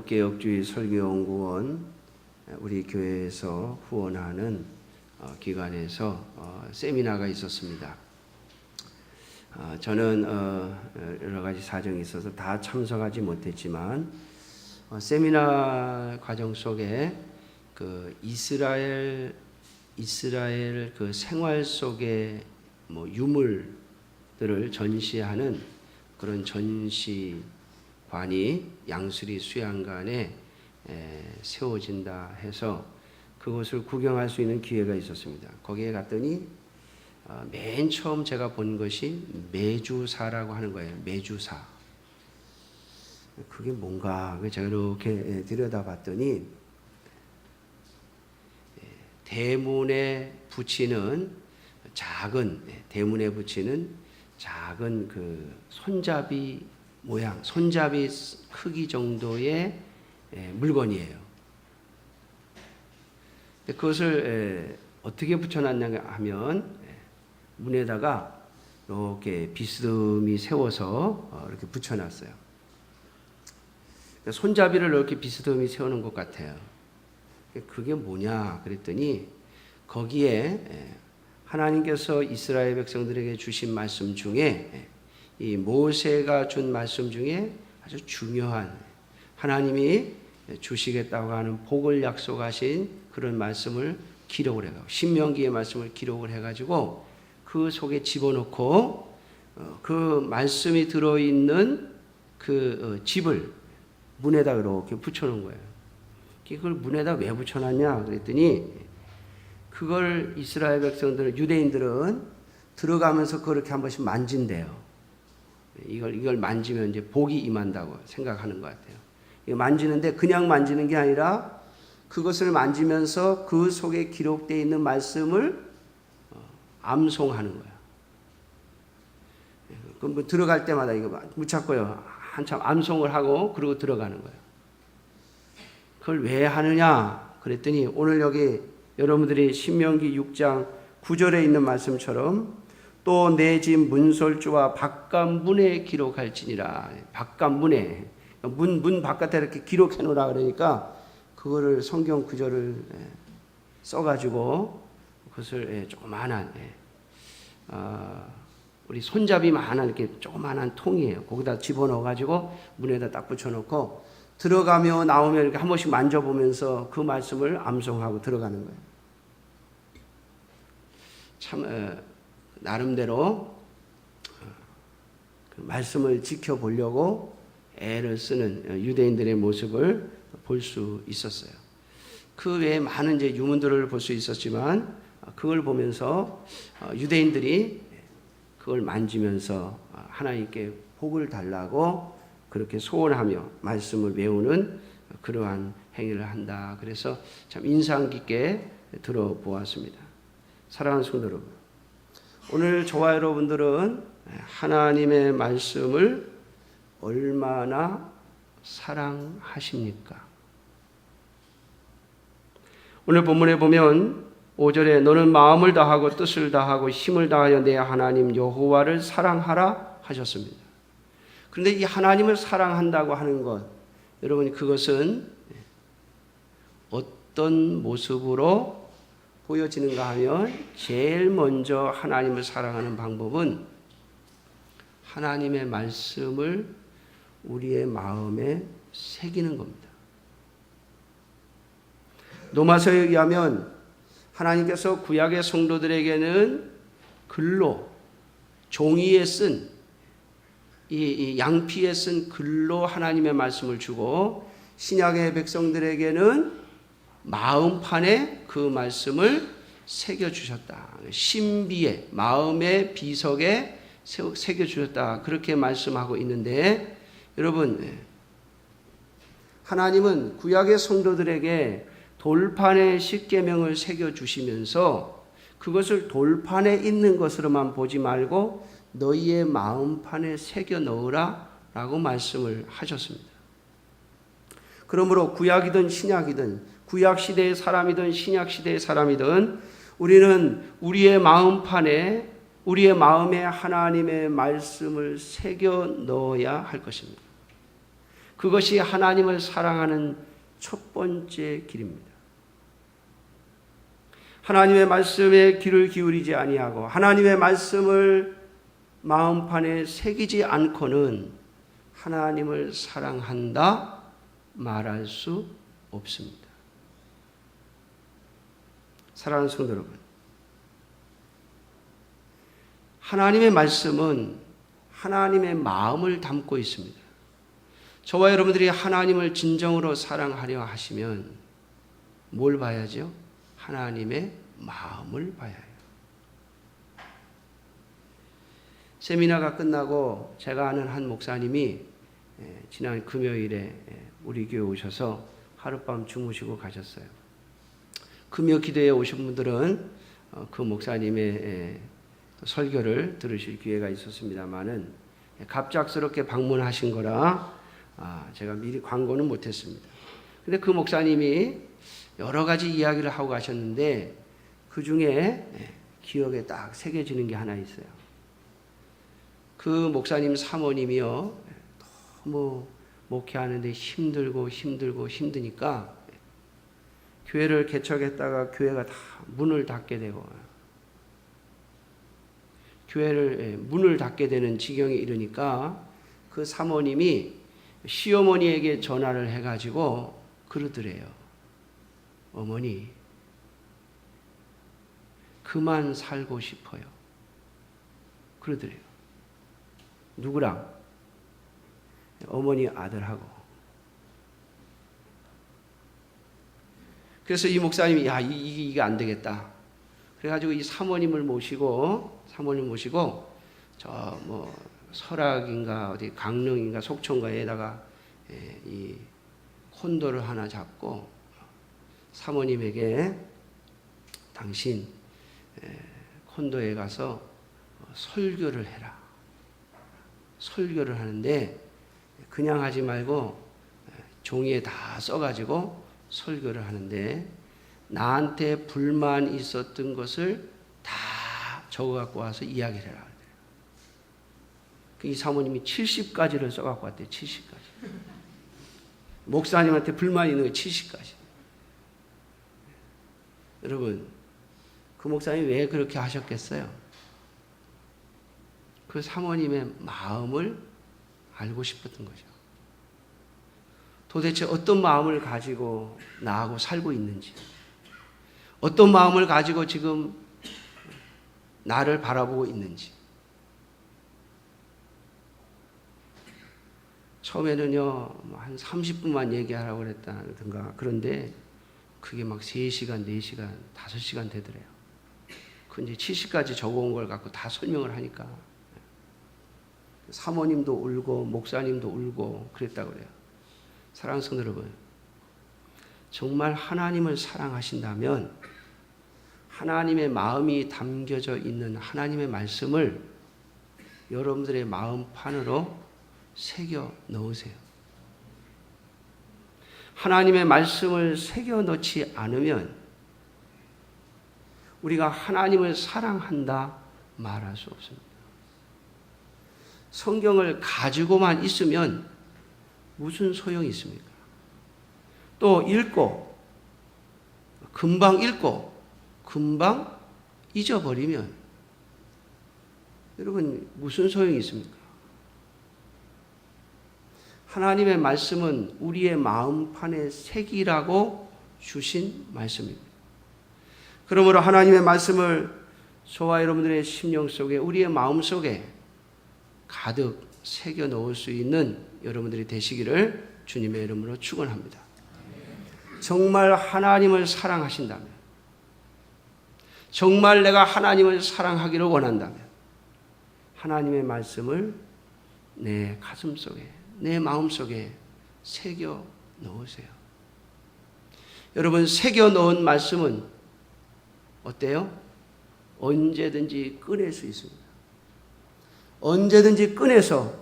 한국개혁주의 설교연구원 우리 교회에서 후원하는 기관에서 세미나가 있었습니다. 저는 여러 가지 사정이 있어서 다 참석하지 못했지만 세미나 과정 속에 그 이스라엘 그 생활 속의 유물들을 전시하는 그런 전시관이 양수리 수양관에 세워진다 해서 그곳을 구경할 수 있는 기회가 있었습니다. 거기에 갔더니 맨 처음 제가 본 것이 매주사라고 하는 거예요. 매주사. 그게 뭔가 제가 이렇게 들여다봤더니 대문에 붙이는 작은 그 손잡이 모양, 손잡이 크기 정도의 물건이에요. 그것을 어떻게 붙여놨냐 하면 문에다가 이렇게 비스듬히 세워서 이렇게 붙여놨어요. 손잡이를 이렇게 비스듬히 세우는 것 같아요. 그게 뭐냐 그랬더니 거기에 하나님께서 이스라엘 백성들에게 주신 말씀 중에 이 모세가 준 말씀 중에 아주 중요한 하나님이 주시겠다고 하는 복을 약속하신 그런 말씀을 기록을 해가지고 신명기의 말씀을 기록을 해가지고 그 속에 집어넣고 그 말씀이 들어있는 그 집을 문에다 이렇게 붙여놓은 거예요. 그걸 문에다 왜 붙여놨냐 그랬더니 그걸 이스라엘 백성들 유대인들은 들어가면서 그렇게 한 번씩 만진대요. 이걸 만지면 이제 복이 임한다고 생각하는 것 같아요. 만지는데 그냥 만지는 게 아니라 그것을 만지면서 그 속에 기록되어 있는 말씀을 암송하는 거야. 그럼 들어갈 때마다 이거 묻혔고요. 한참 암송을 하고 그러고 들어가는 거예요. 그걸 왜 하느냐 그랬더니 오늘 여기 여러분들이 신명기 6장 9절에 있는 말씀처럼 또 내 집 문설주와 바깥문에 기록할지니라. 바깥문에 문 바깥에 이렇게 기록해 놓으라 그러니까 그거를 성경 구절을 써가지고 그것을 조그만한 우리 손잡이만한 이렇게 조그만한 통이에요. 거기다 집어넣어가지고 문에다 딱 붙여놓고 들어가며 나오면 이렇게 한 번씩 만져보면서 그 말씀을 암송하고 들어가는 거예요. 참 나름대로 그 말씀을 지켜보려고 애를 쓰는 유대인들의 모습을 볼 수 있었어요. 그 외에 많은 이제 유문들을 볼 수 있었지만 그걸 보면서 유대인들이 그걸 만지면서 하나님께 복을 달라고 그렇게 소원하며 말씀을 외우는 그러한 행위를 한다. 그래서 참 인상 깊게 들어보았습니다. 사랑하는 성도 여러분, 오늘 저와 여러분들은 하나님의 말씀을 얼마나 사랑하십니까? 오늘 본문에 보면 5절에 너는 마음을 다하고 뜻을 다하고 힘을 다하여 내 하나님 여호와를 사랑하라 하셨습니다. 그런데 이 하나님을 사랑한다고 하는 것, 여러분 그것은 어떤 모습으로 보여지는가 하면 제일 먼저 하나님을 사랑하는 방법은 하나님의 말씀을 우리의 마음에 새기는 겁니다. 노마서에 의하면 하나님께서 구약의 성도들에게는 글로 종이에 쓴 이 양피에 쓴 글로 하나님의 말씀을 주고 신약의 백성들에게는 마음판에 그 말씀을 새겨주셨다. 신비에 마음의 비석에 새겨주셨다. 그렇게 말씀하고 있는데 여러분 하나님은 구약의 성도들에게 돌판에 십계명을 새겨주시면서 그것을 돌판에 있는 것으로만 보지 말고 너희의 마음판에 새겨 넣으라 라고 말씀을 하셨습니다. 그러므로 구약이든 신약이든 구약시대의 사람이든 신약시대의 사람이든 우리는 우리의 마음판에 우리의 마음에 하나님의 말씀을 새겨 넣어야 할 것입니다. 그것이 하나님을 사랑하는 첫 번째 길입니다. 하나님의 말씀에 귀를 기울이지 아니하고 하나님의 말씀을 마음판에 새기지 않고는 하나님을 사랑한다 말할 수 없습니다. 사랑하는 성도 여러분, 하나님의 말씀은 하나님의 마음을 담고 있습니다. 저와 여러분들이 하나님을 진정으로 사랑하려 하시면 뭘 봐야죠? 하나님의 마음을 봐야 해요. 세미나가 끝나고 제가 아는 한 목사님이 지난 금요일에 우리 교회 오셔서 하룻밤 주무시고 가셨어요. 금요 기도에 오신 분들은 그 목사님의 설교를 들으실 기회가 있었습니다마는 갑작스럽게 방문하신 거라 제가 미리 광고는 못했습니다. 근데 그 목사님이 여러 가지 이야기를 하고 가셨는데 그 중에 기억에 딱 새겨지는 게 하나 있어요. 그 목사님 사모님이요, 너무 목회하는데 힘드니까 교회를 개척했다가 교회가 다 문을 닫게 되고 교회를 문을 닫게 되는 지경에 이르니까 그 사모님이 시어머니에게 전화를 해가지고 그러더래요. 어머니, 그만 살고 싶어요. 그러더래요. 누구랑? 어머니 아들하고. 그래서 이 목사님이 이게 안 되겠다. 그래가지고 이 사모님을 모시고 저 뭐 설악인가 어디 강릉인가 속초인가에다가 이 콘도를 하나 잡고 사모님에게 당신 콘도에 가서 설교를 해라. 설교를 하는데 그냥 하지 말고 종이에 다 써가지고 설교를 하는데 나한테 불만 있었던 것을 다 적어갖고 와서 이야기를 해라. 이 사모님이 70가지를 써갖고 왔대요. 70가지. 목사님한테 불만 있는 거 70가지. 여러분, 그 목사님이 왜 그렇게 하셨겠어요? 그 사모님의 마음을 알고 싶었던 거죠. 도대체 어떤 마음을 가지고 나하고 살고 있는지, 어떤 마음을 가지고 지금 나를 바라보고 있는지. 처음에는요, 한 30분만 얘기하라고 그랬다든가, 그런데 그게 막 3시간, 4시간, 5시간 되더래요. 그 이제 70까지 적어온 걸 갖고 다 설명을 하니까. 사모님도 울고, 목사님도 울고, 그랬다고 그래요. 사랑하는 성도 여러분, 정말 하나님을 사랑하신다면, 하나님의 마음이 담겨져 있는 하나님의 말씀을 여러분들의 마음판으로 새겨 넣으세요. 하나님의 말씀을 새겨 넣지 않으면 우리가 하나님을 사랑한다 말할 수 없습니다. 성경을 가지고만 있으면 무슨 소용이 있습니까? 또 금방 읽고 금방 잊어버리면 여러분 무슨 소용이 있습니까? 하나님의 말씀은 우리의 마음판에 새기라고 주신 말씀입니다. 그러므로 하나님의 말씀을 저와 여러분들의 심령 속에, 우리의 마음 속에 가득 새겨 넣을 수 있는 여러분들이 되시기를 주님의 이름으로 축원합니다. 정말 하나님을 사랑하신다면, 정말 내가 하나님을 사랑하기를 원한다면 하나님의 말씀을 내 가슴 속에, 내 마음속에 새겨 넣으세요. 여러분, 새겨 넣은 말씀은 어때요? 언제든지 꺼낼 수 있습니다. 언제든지 꺼내서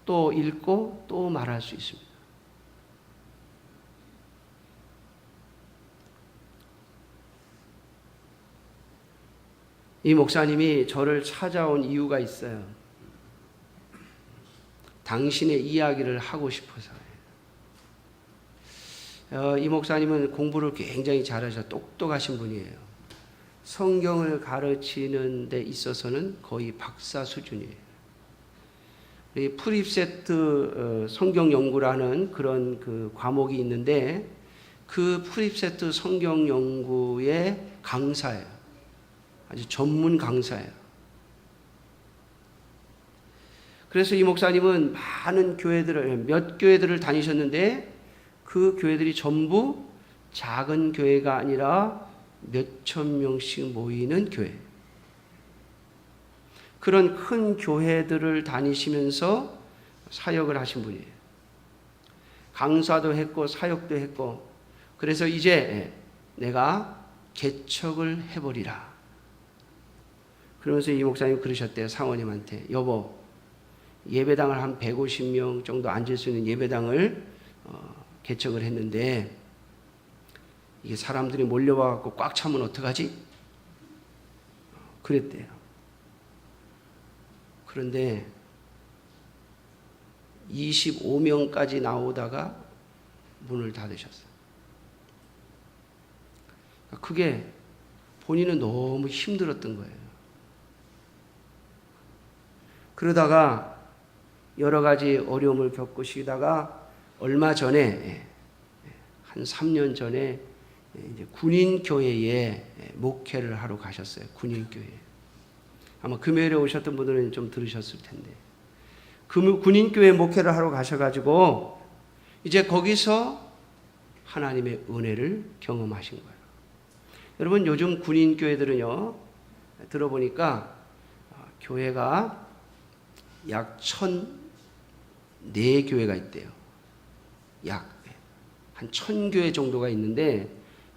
또 읽고 또 말할 수 있습니다. 이 목사님이 저를 찾아온 이유가 있어요. 당신의 이야기를 하고 싶어서. 이 목사님은 공부를 굉장히 잘하셔 똑똑하신 분이에요. 성경을 가르치는 데 있어서는 거의 박사 수준이에요. 이 프립세트 성경 연구라는 그런 그 과목이 있는데 그 프립세트 성경 연구의 강사예요. 아주 전문 강사예요. 그래서 이 목사님은 많은 몇 교회들을 다니셨는데 그 교회들이 전부 작은 교회가 아니라 몇천 명씩 모이는 교회. 그런 큰 교회들을 다니시면서 사역을 하신 분이에요. 강사도 했고 사역도 했고 그래서 이제 내가 개척을 해버리라. 그러면서 이 목사님 그러셨대요. 사모님한테. 여보, 예배당을 한 150명 정도 앉을 수 있는 예배당을 개척을 했는데 이게 사람들이 몰려와갖고 꽉 차면 어떡하지? 그랬대요. 그런데 25명까지 나오다가 문을 닫으셨어요. 그게 본인은 너무 힘들었던 거예요. 그러다가 여러 가지 어려움을 겪으시다가 얼마 전에 한 3년 전에 이제 군인교회에 목회를 하러 가셨어요. 군인교회. 아마 금요일에 오셨던 분들은 좀 들으셨을 텐데. 군인교회 목회를 하러 가셔가지고 이제 거기서 하나님의 은혜를 경험하신 거예요. 여러분 요즘 군인교회들은요. 들어보니까 교회가 약 1,004교회가 있대요. 약 한 1,000교회 정도가 있는데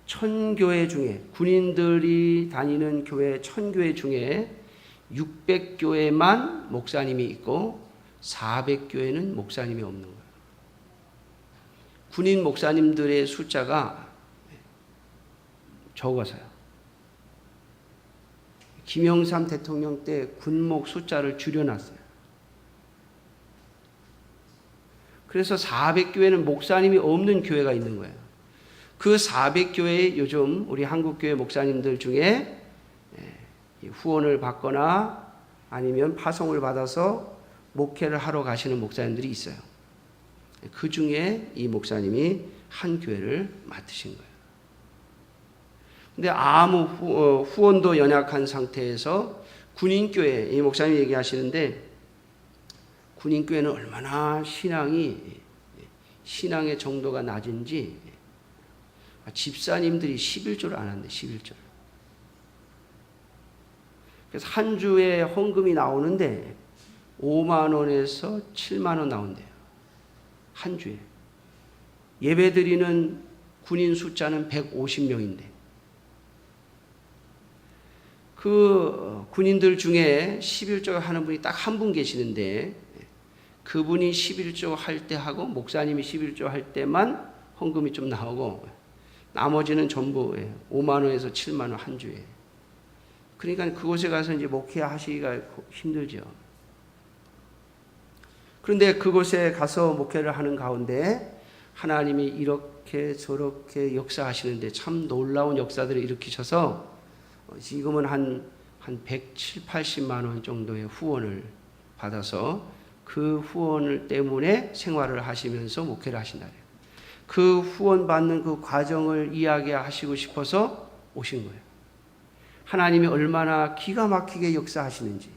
1,000교회 중에 군인들이 다니는 교회 1,000교회 중에 600교회만 목사님이 있고 400교회는 목사님이 없는 거예요. 군인 목사님들의 숫자가 적어서요. 김영삼 대통령 때 군목 숫자를 줄여놨어요. 그래서 400교회는 목사님이 없는 교회가 있는 거예요. 그 400교회에 요즘 우리 한국교회 목사님들 중에 후원을 받거나 아니면 파송을 받아서 목회를 하러 가시는 목사님들이 있어요. 그 중에 이 목사님이 한 교회를 맡으신 거예요. 근데 아무 후원도 연약한 상태에서 군인교회, 이 목사님이 얘기하시는데 군인교회는 얼마나 신앙의 정도가 낮은지 집사님들이 11조를 안 한대, 11조를. 그래서 한 주에 헌금이 나오는데 5만 원에서 7만 원 나온대요. 한 주에. 예배드리는 군인 숫자는 150명인데 그 군인들 중에 11조 하는 분이 딱 한 분 계시는데 그분이 11조 할 때 하고 목사님이 11조 할 때만 헌금이 좀 나오고 나머지는 전부 5만 원에서 7만 원 한 주에. 그러니까 그곳에 가서 이제 목회하시기가 힘들죠. 그런데 그곳에 가서 목회를 하는 가운데 하나님이 이렇게 저렇게 역사하시는데 참 놀라운 역사들을 일으키셔서 지금은 한 170, 80만 원 정도의 후원을 받아서 그 후원을 때문에 생활을 하시면서 목회를 하신다. 그 후원 받는 그 과정을 이야기하시고 싶어서 오신 거예요. 하나님이 얼마나 기가 막히게 역사하시는지,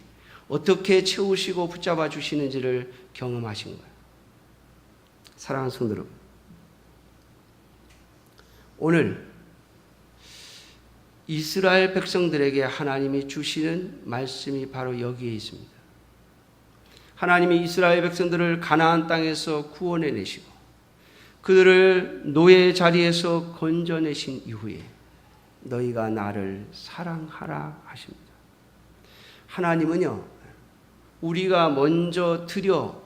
어떻게 채우시고 붙잡아 주시는지를 경험하신 거예요. 사랑하는 성도 여러분, 오늘 이스라엘 백성들에게 하나님이 주시는 말씀이 바로 여기에 있습니다. 하나님이 이스라엘 백성들을 가나안 땅에서 구원해내시고 그들을 노예 자리에서 건져내신 이후에 너희가 나를 사랑하라 하십니다. 하나님은요, 우리가 먼저 드려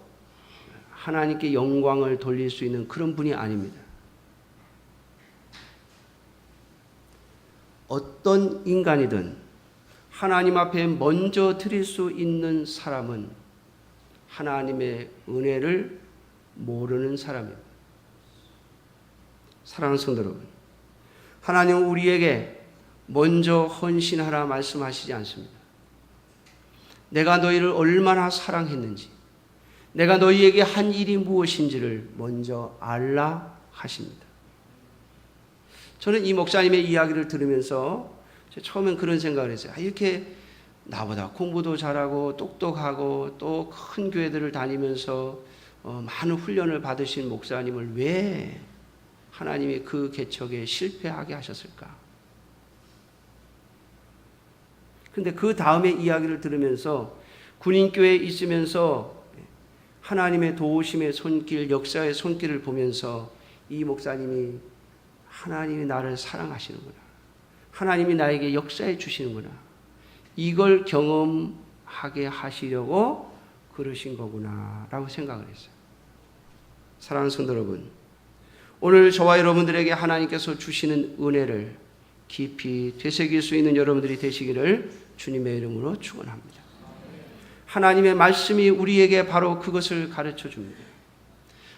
하나님께 영광을 돌릴 수 있는 그런 분이 아닙니다. 어떤 인간이든 하나님 앞에 먼저 드릴 수 있는 사람은 하나님의 은혜를 모르는 사람입니다. 사랑하는 성도 여러분, 하나님은 우리에게 먼저 헌신하라 말씀하시지 않습니다. 내가 너희를 얼마나 사랑했는지, 내가 너희에게 한 일이 무엇인지를 먼저 알라 하십니다. 저는 이 목사님의 이야기를 들으면서 처음엔 그런 생각을 했어요. 이렇게 나보다 공부도 잘하고 똑똑하고 또 큰 교회들을 다니면서 많은 훈련을 받으신 목사님을 왜 하나님이 그 개척에 실패하게 하셨을까? 근데 그 다음에 이야기를 들으면서 군인교회에 있으면서 하나님의 도우심의 손길, 역사의 손길을 보면서 이 목사님이 하나님이 나를 사랑하시는구나. 하나님이 나에게 역사해 주시는구나. 이걸 경험하게 하시려고 그러신 거구나 라고 생각을 했어요. 사랑하는 성도 여러분, 오늘 저와 여러분들에게 하나님께서 주시는 은혜를 깊이 되새길 수 있는 여러분들이 되시기를 주님의 이름으로 축원합니다. 하나님의 말씀이 우리에게 바로 그것을 가르쳐 줍니다.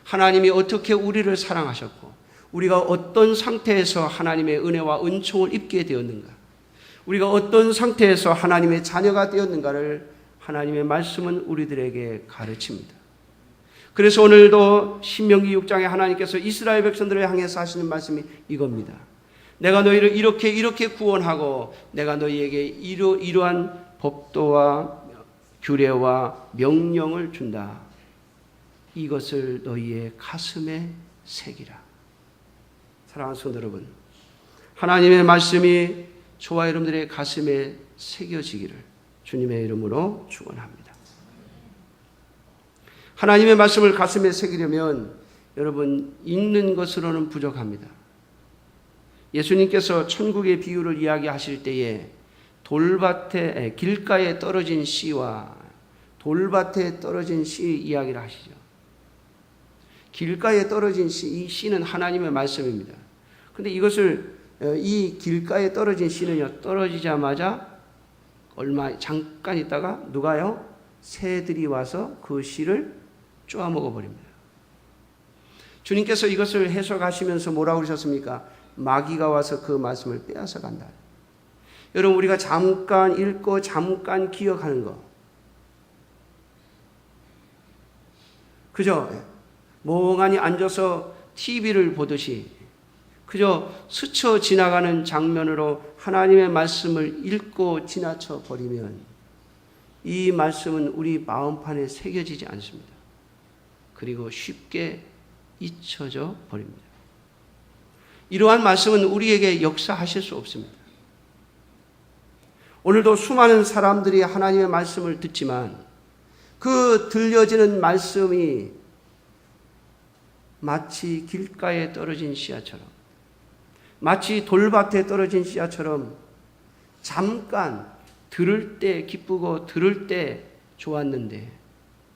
하나님이 어떻게 우리를 사랑하셨고 우리가 어떤 상태에서 하나님의 은혜와 은총을 입게 되었는가, 우리가 어떤 상태에서 하나님의 자녀가 되었는가를 하나님의 말씀은 우리들에게 가르칩니다. 그래서 오늘도 신명기 6장에 하나님께서 이스라엘 백성들을 향해서 하시는 말씀이 이겁니다. 내가 너희를 이렇게 구원하고 내가 너희에게 이러한 법도와 규례와 명령을 준다. 이것을 너희의 가슴에 새기라. 사랑하는 성도 여러분, 하나님의 말씀이 저와 여러분들의 가슴에 새겨지기를 주님의 이름으로 축원합니다. 하나님의 말씀을 가슴에 새기려면 여러분 읽는 것으로는 부족합니다. 예수님께서 천국의 비유를 이야기하실 때에 돌밭에 길가에 떨어진 씨와 돌밭에 떨어진 씨 이야기를 하시죠. 길가에 떨어진 씨, 이 씨는 하나님의 말씀입니다. 근데 이것을 이 길가에 떨어진 씨는요, 떨어지자마자 잠깐 있다가 누가요? 새들이 와서 그 씨를 쪼아 먹어버립니다. 주님께서 이것을 해석하시면서 뭐라고 그러셨습니까? 마귀가 와서 그 말씀을 빼앗아 간다. 여러분, 우리가 잠깐 읽고 잠깐 기억하는 거, 그죠? 멍하니 앉아서 TV를 보듯이 그저 스쳐 지나가는 장면으로 하나님의 말씀을 읽고 지나쳐 버리면 이 말씀은 우리 마음판에 새겨지지 않습니다. 그리고 쉽게 잊혀져 버립니다. 이러한 말씀은 우리에게 역사하실 수 없습니다. 오늘도 수많은 사람들이 하나님의 말씀을 듣지만 그 들려지는 말씀이 마치 길가에 떨어진 씨앗처럼, 마치 돌밭에 떨어진 씨앗처럼 잠깐 들을 때 기쁘고 들을 때 좋았는데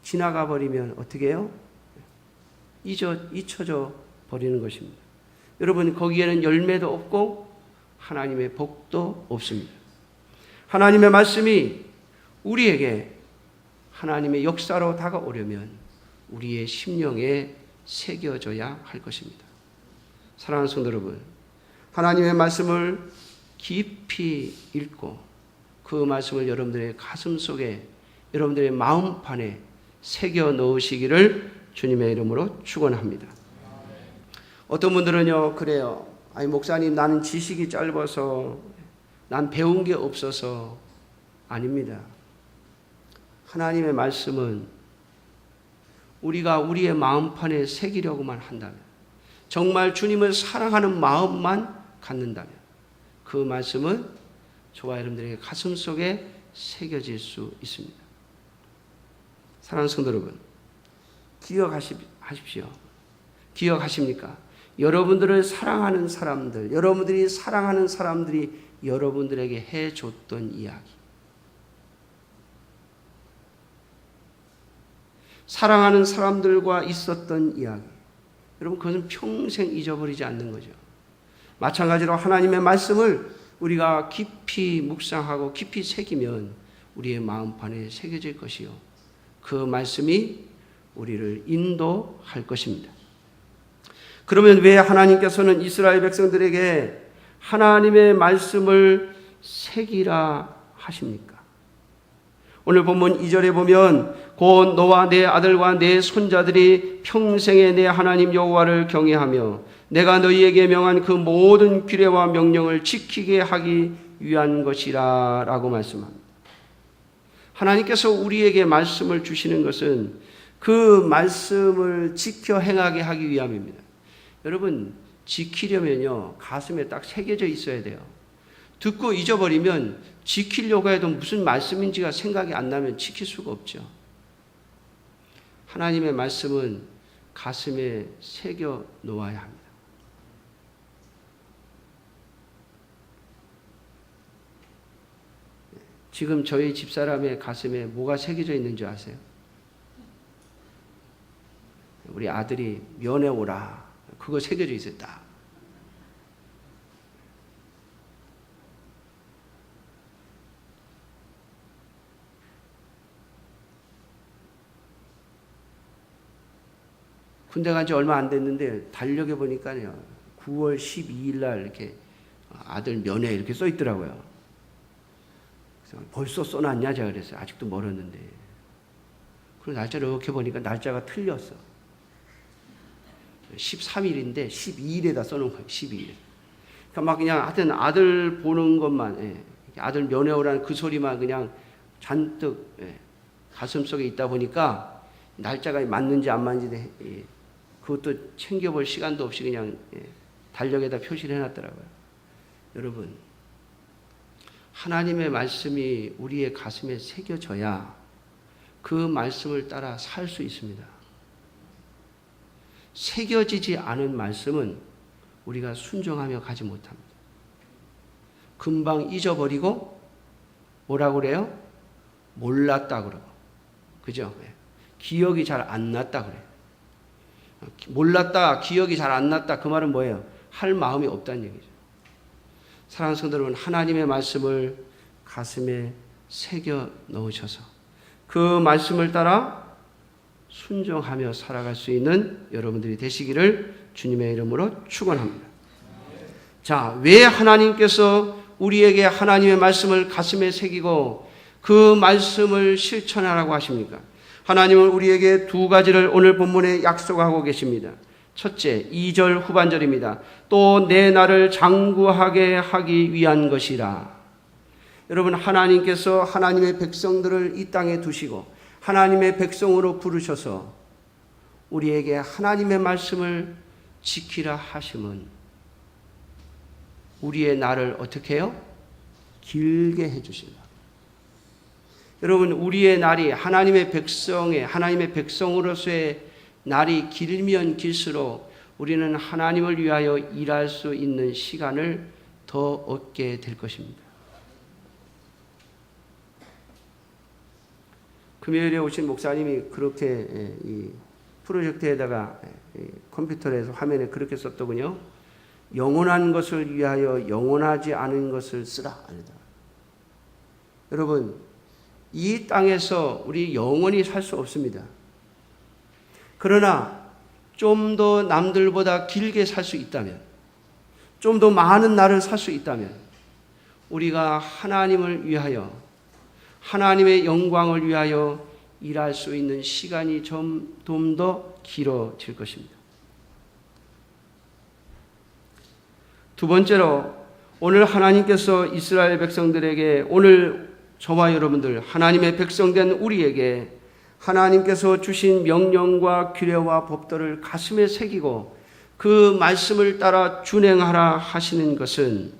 지나가 버리면 어떻게 해요? 잊혀져 버리는 것입니다. 여러분, 거기에는 열매도 없고 하나님의 복도 없습니다. 하나님의 말씀이 우리에게 하나님의 역사로 다가오려면 우리의 심령에 새겨져야 할 것입니다. 사랑하는 성도 여러분, 하나님의 말씀을 깊이 읽고 그 말씀을 여러분들의 가슴 속에, 여러분들의 마음판에 새겨 넣으시기를 주님의 이름으로 축원합니다. 어떤 분들은요, 그래요. 아니 목사님, 나는 지식이 짧아서, 난 배운 게 없어서. 아닙니다. 하나님의 말씀은 우리가 우리의 마음판에 새기려고만 한다면, 정말 주님을 사랑하는 마음만 갖는다면 그 말씀은 저와 여러분들의 가슴 속에 새겨질 수 있습니다. 사랑하는 성도 여러분, 기억하십시오. 기억하십니까? 여러분들을 사랑하는 사람들, 여러분들이 사랑하는 사람들이 여러분들에게 해줬던 이야기, 사랑하는 사람들과 있었던 이야기, 여러분 그것은 평생 잊어버리지 않는 거죠. 마찬가지로 하나님의 말씀을 우리가 깊이 묵상하고 깊이 새기면 우리의 마음판에 새겨질 것이요, 그 말씀이 우리를 인도할 것입니다. 그러면 왜 하나님께서는 이스라엘 백성들에게 하나님의 말씀을 새기라 하십니까? 오늘 본문 2절에 보면 곧 너와 내 아들과 내 손자들이 평생에 내 하나님 여호와를 경외하며 내가 너희에게 명한 그 모든 규례와 명령을 지키게 하기 위한 것이라 라고 말씀합니다. 하나님께서 우리에게 말씀을 주시는 것은 그 말씀을 지켜 행하게 하기 위함입니다. 여러분, 지키려면요, 가슴에 딱 새겨져 있어야 돼요. 듣고 잊어버리면 지키려고 해도 무슨 말씀인지가 생각이 안 나면 지킬 수가 없죠. 하나님의 말씀은 가슴에 새겨 놓아야 합니다. 지금 저희 집사람의 가슴에 뭐가 새겨져 있는 줄 아세요? 우리 아들이 면회 오라. 그거 새겨져 있었다. 군대 간 지 얼마 안 됐는데 달력에 보니까요, 9월 12일 날 이렇게 아들 면회 이렇게 써 있더라고요. 그래서 벌써 써놨냐 제가 그랬어요. 아직도 멀었는데. 그리고 날짜를 이렇게 보니까 날짜가 틀렸어. 13일인데 12일에다 써놓은 거예요. 12일. 그러니까 막 그냥 하여튼 아들 보는 것만, 아들 면회 오라는 그 소리만 그냥 잔뜩 가슴속에 있다 보니까 날짜가 맞는지 안 맞는지 그것도 챙겨볼 시간도 없이 그냥 달력에다 표시를 해놨더라고요. 여러분, 하나님의 말씀이 우리의 가슴에 새겨져야 그 말씀을 따라 살 수 있습니다. 새겨지지 않은 말씀은 우리가 순종하며 가지 못합니다. 금방 잊어버리고 뭐라고 그래요? 몰랐다 그러고, 그죠? 기억이 잘 안 났다 그래요. 몰랐다, 기억이 잘 안 났다, 그 말은 뭐예요? 할 마음이 없다는 얘기죠. 사랑하는 성도 여러분, 하나님의 말씀을 가슴에 새겨 넣으셔서 그 말씀을 따라 순종하며 살아갈 수 있는 여러분들이 되시기를 주님의 이름으로 축원합니다. 자, 왜 하나님께서 우리에게 하나님의 말씀을 가슴에 새기고 그 말씀을 실천하라고 하십니까? 하나님은 우리에게 두 가지를 오늘 본문에 약속하고 계십니다. 첫째, 2절 후반절입니다. 또 내 나를 장구하게 하기 위한 것이라. 여러분, 하나님께서 하나님의 백성들을 이 땅에 두시고 하나님의 백성으로 부르셔서 우리에게 하나님의 말씀을 지키라 하심은 우리의 날을 어떻게 해요? 길게 해주신다. 여러분, 우리의 날이 하나님의 백성으로서의 날이 길면 길수록 우리는 하나님을 위하여 일할 수 있는 시간을 더 얻게 될 것입니다. 금요일에 오신 목사님이 그렇게 이 프로젝트에다가 컴퓨터에서 화면에 그렇게 썼더군요. 영원한 것을 위하여 영원하지 않은 것을 쓰라. 여러분, 이 땅에서 우리 영원히 살 수 없습니다. 그러나 좀 더 남들보다 길게 살 수 있다면, 좀 더 많은 날을 살 수 있다면 우리가 하나님을 위하여, 하나님의 영광을 위하여 일할 수 있는 시간이 좀 더 길어질 것입니다. 두 번째로, 오늘 하나님께서 이스라엘 백성들에게, 오늘 저와 여러분들 하나님의 백성된 우리에게 하나님께서 주신 명령과 규례와 법도를 가슴에 새기고 그 말씀을 따라 준행하라 하시는 것은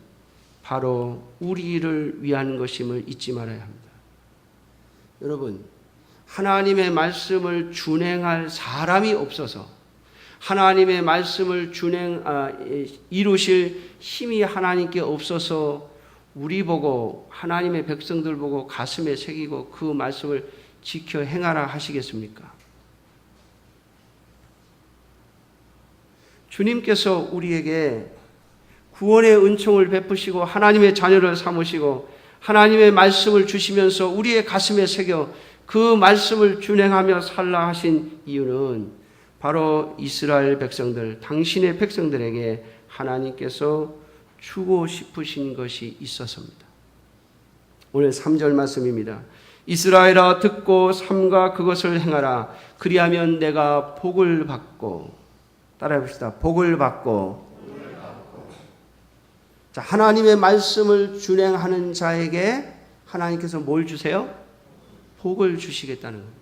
바로 우리를 위한 것임을 잊지 말아야 합니다. 여러분, 하나님의 말씀을 준행할 사람이 없어서, 하나님의 말씀을 이루실 힘이 하나님께 없어서 우리 보고, 하나님의 백성들 보고 가슴에 새기고 그 말씀을 지켜 행하라 하시겠습니까? 주님께서 우리에게 구원의 은총을 베푸시고 하나님의 자녀를 삼으시고 하나님의 말씀을 주시면서 우리의 가슴에 새겨 그 말씀을 준행하며 살라 하신 이유는 바로 이스라엘 백성들, 당신의 백성들에게 하나님께서 주고 싶으신 것이 있었습니다. 오늘 3절 말씀입니다. 이스라엘아 듣고 삼가 그것을 행하라. 그리하면 내가 복을 받고, 따라해 봅시다. 복을 받고. 자, 하나님의 말씀을 준행하는 자에게 하나님께서 뭘 주세요? 복을 주시겠다는 겁니다.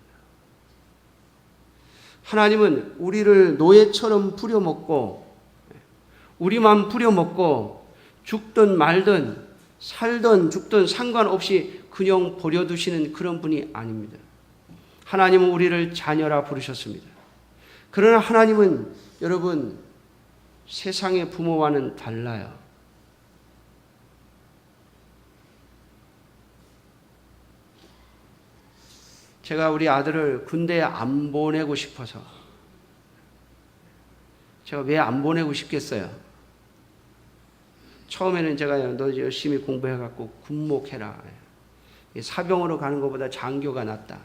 하나님은 우리를 노예처럼 부려먹고, 우리만 부려먹고 죽든 말든 살든 죽든 상관없이 그냥 버려두시는 그런 분이 아닙니다. 하나님은 우리를 자녀라 부르셨습니다. 그러나 하나님은 여러분 세상의 부모와는 달라요. 제가 우리 아들을 군대에 안 보내고 싶어서, 제가 왜 안 보내고 싶겠어요? 처음에는 제가 너 열심히 공부해갖고 군목해라. 사병으로 가는 것보다 장교가 낫다.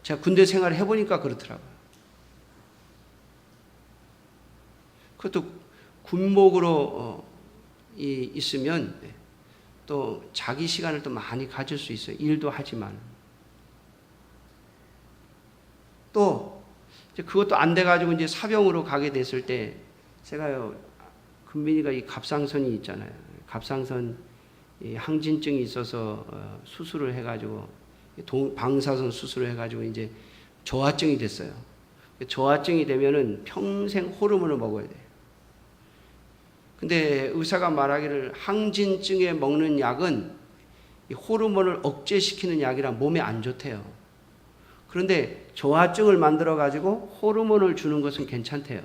제가 군대 생활을 해보니까 그렇더라고요. 그것도 군목으로 있으면 또 자기 시간을 또 많이 가질 수 있어요. 일도 하지만. 또 그것도 안 돼가지고 이제 사병으로 가게 됐을 때 제가요, 금빈이가 이 갑상선이 있잖아요. 갑상선 항진증이 있어서 수술을 해가지고 방사선 수술을 해가지고 이제 저하증이 됐어요. 저하증이 되면은 평생 호르몬을 먹어야 돼요. 근데 의사가 말하기를 항진증에 먹는 약은 이 호르몬을 억제시키는 약이라 몸에 안 좋대요. 그런데 저하증을 만들어 가지고 호르몬을 주는 것은 괜찮대요.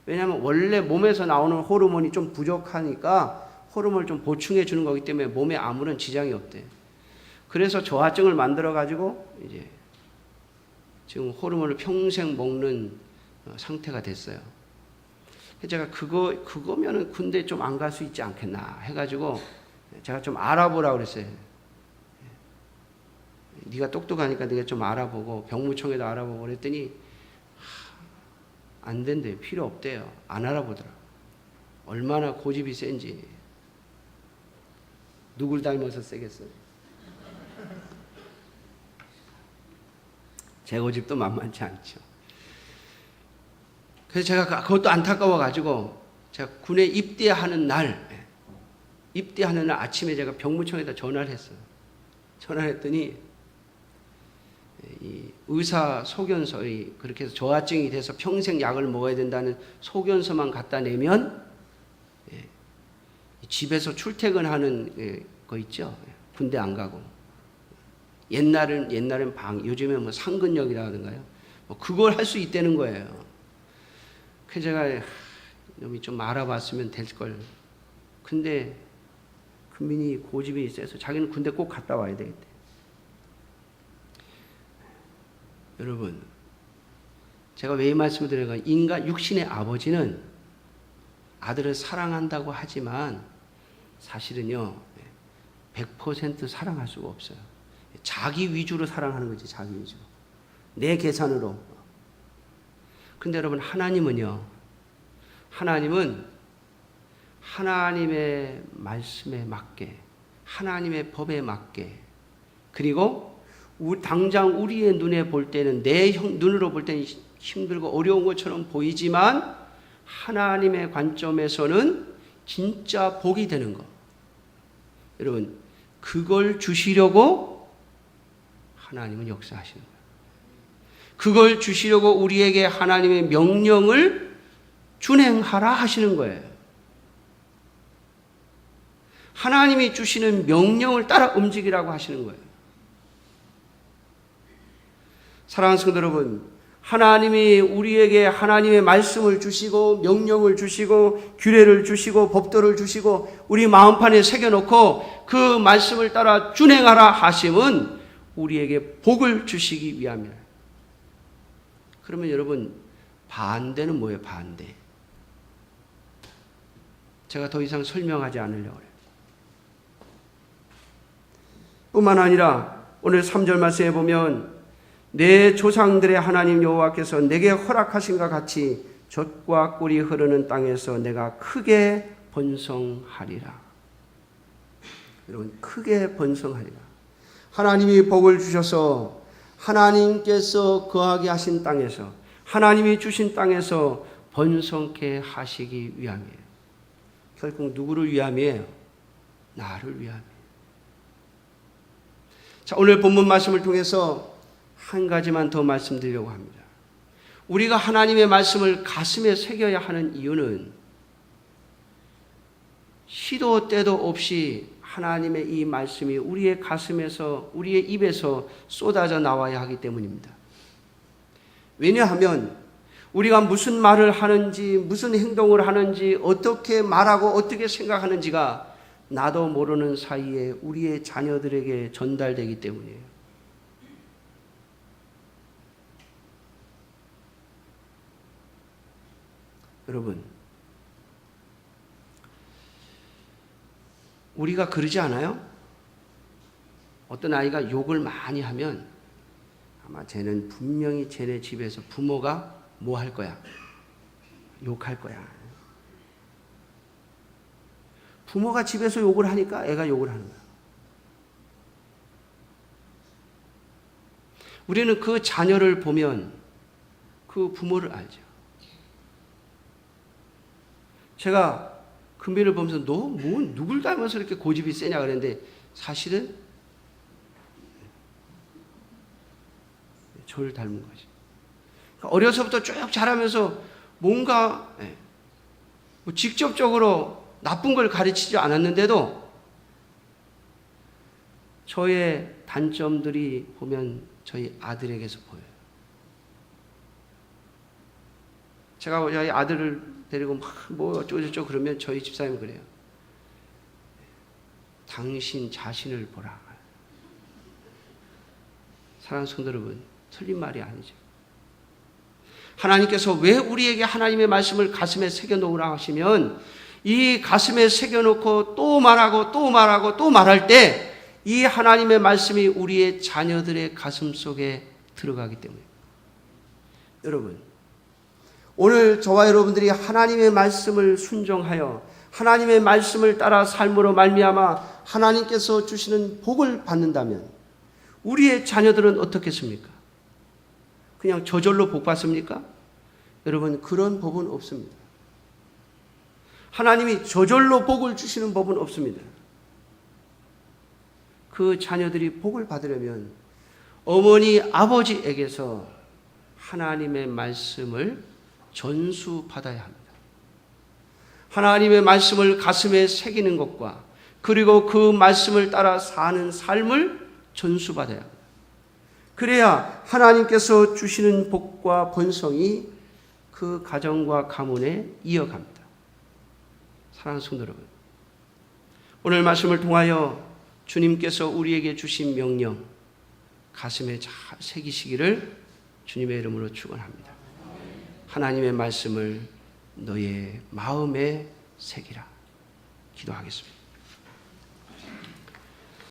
왜냐하면 원래 몸에서 나오는 호르몬이 좀 부족하니까 호르몬을 좀 보충해 주는 거기 때문에 몸에 아무런 지장이 없대요. 그래서 저하증을 만들어 가지고 이제 지금 호르몬을 평생 먹는 상태가 됐어요. 제가 그거면은 군대 좀 안 갈 수 있지 않겠나 해가지고 제가 좀 알아보라고 그랬어요. 네가 똑똑하니까 네가 좀 알아보고 병무청에도 알아보고 그랬더니 안 된대요. 필요 없대요. 안 알아보더라. 얼마나 고집이 센지. 누굴 닮아서 세겠어요? 제 고집도 만만치 않죠. 그래서 제가 그것도 안타까워가지고 제가 군에 입대하는 날 아침에 제가 병무청에다 전화를 했어요. 전화를 했더니 이 의사 소견서, 그렇게 해서 저하증이 돼서 평생 약을 먹어야 된다는 소견서만 갖다 내면 집에서 출퇴근하는 거 있죠. 군대 안 가고. 옛날은 요즘에 뭐 상근역이라든가요. 뭐 그걸 할 수 있다는 거예요. 그래서 제가 놈이 좀 알아봤으면 될 걸. 근데 금민이 고집이 세서 자기는 군대 꼭 갔다 와야 되겠대. 여러분, 제가 왜 이 말씀을 드려요? 인간 육신의 아버지는 아들을 사랑한다고 하지만 사실은요 100% 사랑할 수가 없어요. 자기 위주로 사랑하는 거지. 자기 위주로. 내 계산으로. 근데 여러분, 하나님은 하나님의 말씀에 맞게, 하나님의 법에 맞게, 그리고 당장 우리의 눈에 볼 때는, 내 눈으로 볼 때는 힘들고 어려운 것처럼 보이지만 하나님의 관점에서는 진짜 복이 되는 것. 여러분, 그걸 주시려고 하나님은 역사하시는 거예요. 그걸 주시려고 우리에게 하나님의 명령을 준행하라 하시는 거예요. 하나님이 주시는 명령을 따라 움직이라고 하시는 거예요. 사랑하는 성도 여러분, 하나님이 우리에게 하나님의 말씀을 주시고 명령을 주시고 규례를 주시고 법도를 주시고 우리 마음판에 새겨놓고 그 말씀을 따라 준행하라 하심은 우리에게 복을 주시기 위함이라. 그러면 여러분, 반대는 뭐예요? 반대. 제가 더 이상 설명하지 않으려고 해요. 뿐만 아니라 오늘 3절 말씀에 보면 내 조상들의 하나님 여호와께서 내게 허락하신 것 같이 젖과 꿀이 흐르는 땅에서 내가 크게 번성하리라. 여러분, 크게 번성하리라. 하나님이 복을 주셔서 하나님께서 거하게 하신 땅에서, 하나님이 주신 땅에서 번성케 하시기 위함이에요. 결국 누구를 위함이에요? 나를 위함이에요. 자, 오늘 본문 말씀을 통해서 한 가지만 더 말씀드리려고 합니다. 우리가 하나님의 말씀을 가슴에 새겨야 하는 이유는 시도 때도 없이 하나님의 이 말씀이 우리의 가슴에서, 우리의 입에서 쏟아져 나와야 하기 때문입니다. 왜냐하면 우리가 무슨 말을 하는지, 무슨 행동을 하는지, 어떻게 말하고 어떻게 생각하는지가 나도 모르는 사이에 우리의 자녀들에게 전달되기 때문이에요. 여러분, 우리가 그러지 않아요? 어떤 아이가 욕을 많이 하면 아마 쟤는 분명히 쟤네 집에서 부모가 뭐 할 거야? 욕할 거야. 부모가 집에서 욕을 하니까 애가 욕을 하는 거야. 우리는 그 자녀를 보면 그 부모를 알죠. 제가 금비를 보면서 너 뭐 누굴 닮아서 이렇게 고집이 세냐 그랬는데 사실은 저를 닮은 거지. 어려서부터 쭉 자라면서 뭔가 뭐 직접적으로 나쁜 걸 가르치지 않았는데도 저의 단점들이 보면 저희 아들에게서 보여요. 제가 저희 아들을 데리고 막 뭐 어쩌고저쩌고 그러면 저희 집사님은 그래요. 당신 자신을 보라. 사랑하는 성도 여러분, 틀린 말이 아니죠. 하나님께서 왜 우리에게 하나님의 말씀을 가슴에 새겨놓으라 하시면 이 가슴에 새겨놓고 또 말하고 또 말하고 또 말할 때 이 하나님의 말씀이 우리의 자녀들의 가슴 속에 들어가기 때문입니다. 여러분, 오늘 저와 여러분들이 하나님의 말씀을 순종하여 하나님의 말씀을 따라 삶으로 말미암아 하나님께서 주시는 복을 받는다면 우리의 자녀들은 어떻겠습니까? 그냥 저절로 복 받습니까? 여러분, 그런 법은 없습니다. 하나님이 저절로 복을 주시는 법은 없습니다. 그 자녀들이 복을 받으려면 어머니, 아버지에게서 하나님의 말씀을 전수받아야 합니다. 하나님의 말씀을 가슴에 새기는 것과 그리고 그 말씀을 따라 사는 삶을 전수받아야 합니다. 그래야 하나님께서 주시는 복과 번성이 그 가정과 가문에 이어갑니다. 사랑하는 성도 여러분, 오늘 말씀을 통하여 주님께서 우리에게 주신 명령 가슴에 잘 새기시기를 주님의 이름으로 축원합니다. 하나님의 말씀을 너의 마음에 새기라. 기도하겠습니다.